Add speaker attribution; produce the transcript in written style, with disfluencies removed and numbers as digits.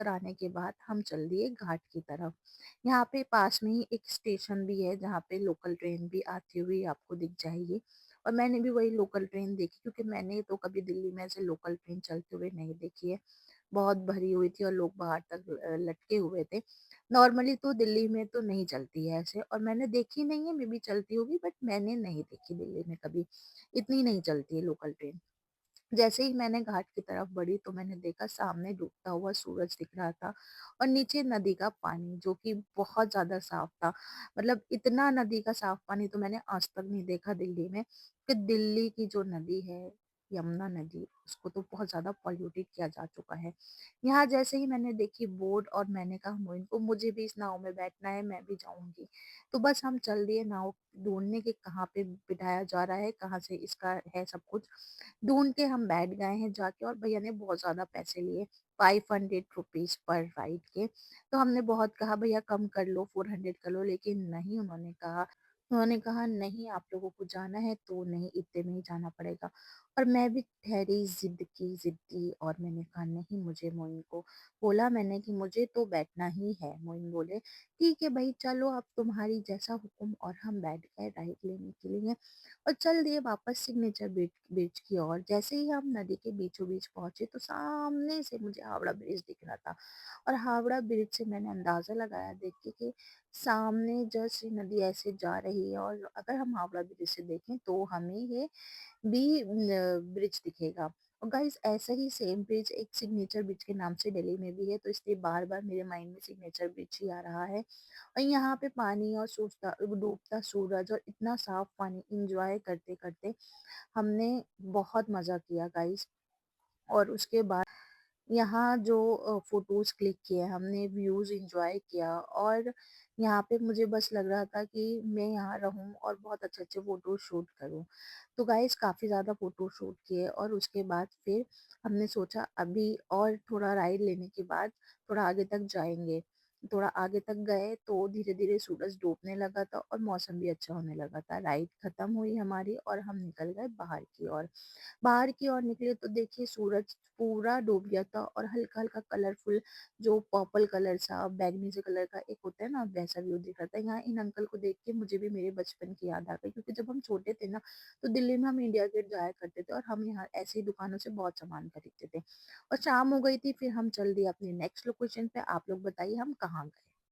Speaker 1: उतराने के बाद हम चल दिए घाट की तरफ। यहाँ पे पास में ही एक स्टेशन भी है जहाँ पे लोकल ट्रेन भी आती हुई आपको दिख जाएगी। और मैंने भी वही लोकल ट्रेन देखी, क्योंकि मैंने तो कभी दिल्ली में ऐसे लोकल ट्रेन चलते हुए नहीं देखी है। बहुत भरी हुई थी और लोग बाहर तक लटके हुए थे। नॉर्मली तो दिल्ली में तो नहीं चलती है ऐसे, और मैंने देखी नहीं है, मे बी चलती होगी बट मैंने नहीं देखी दिल्ली में कभी। इतनी नहीं चलती है लोकल ट्रेन। जैसे ही मैंने घाट की तरफ बढ़ी तो मैंने देखा सामने डूबता हुआ सूरज दिख रहा था और नीचे नदी का पानी जो कि बहुत ज़्यादा साफ था। मतलब इतना नदी का साफ पानी तो मैंने आज तक नहीं देखा दिल्ली में, कि दिल्ली की जो नदी है, यमुना नदी, उसको तो बहुत ज़्यादा पॉल्यूटेड किया जा चुका है। यहाँ जैसे ही मैंने देखी बोर्ड और मैंने कहा मोइन को मुझे भी इस नाव में बैठना है, मैं भी जाऊँगी। तो बस हम चल दिए नाव ढूँढने कि कहाँ पे बिठाया जा रहा है, कहाँ से इसका है सब कुछ। ढूँढ के हम बैठ गए हैं जाके, और भैया ने बहुत ज़्यादा पैसे लिए, 500 रुपीज़ पर राइड के। तो हमने बहुत कहा भैया कम कर लो, 400 कर लो, लेकिन नहीं, उन्होंने कहा नहीं, आप लोगों को जाना है तो नहीं, इतने में ही जाना पड़ेगा। और मैं भी ठहरी, ज़िद्दी, और मैंने कहा नहीं, मुझे मोइन को बोला मैंने कि मुझे तो बैठना ही है। मोइन बोले ठीक है भाई चलो, अब तुम्हारी जैसा हुक्म, और हम बैठ गए राइड लेने के लिए और चल दिए वापस सिग्नेचर ब्रिज ब्रिज की ओर। जैसे ही हम नदी के बीचों बीच पहुंचे तो सामने से मुझे हावड़ा ब्रिज दिख रहा था, और हावड़ा ब्रिज से मैंने अंदाजा लगाया देख के कि सामने जस्ट नदी ऐसे जा रही है, और अगर हम हावड़ा ब्रिज से देखें तो हमें ये भी ब्रिज दिखेगा। और गाइस ऐसा ही सेम ब्रिज एक सिग्नेचर ब्रिज के नाम से दिल्ली में भी है, तो इसलिए बार बार मेरे माइंड में सिग्नेचर ब्रिज ही आ रहा है। और यहाँ पे पानी और सूखता डूबता सूरज और इतना साफ पानी इंजॉय करते करते हमने बहुत मजा किया गाइस। और उसके बाद यहाँ जो फ़ोटोज़ क्लिक किए हमने, व्यूज़ एन्जॉय किया, और यहाँ पे मुझे बस लग रहा था कि मैं यहाँ रहूँ और बहुत अच्छे-अच्छे फ़ोटो शूट करूँ। तो गाइस काफ़ी ज़्यादा फ़ोटो शूट किए, और उसके बाद फिर हमने सोचा अभी और थोड़ा राइड लेने के बाद थोड़ा आगे तक जाएँगे। थोड़ा आगे तक गए तो धीरे-धीरे सूरज डूबने लगा था और मौसम भी अच्छा होने लगा था। राइड खत्म हुई हमारी और हम निकल गए बाहर की ओर। बाहर की ओर निकले तो देखिए सूरज पूरा डूब गया था, और हल्का-हल्का कलरफुल जो पर्पल कलर सा बैंगनी से कलर का एक होता है ना, वैसा व्यू दिख रहा था। यहाँ इन अंकल को देख के मुझे भी मेरे बचपन की याद आ गई, क्योंकि जब हम छोटे थे ना तो दिल्ली में हम इंडिया गेट जाया करते थे और हम यहाँ ऐसी ही दुकानों से बहुत सामान खरीदते थे। और शाम हो गई थी, फिर हम चल दिए अपनी नेक्स्ट लोकेशन पे। आप लोग बताइए हम कहाँ गए?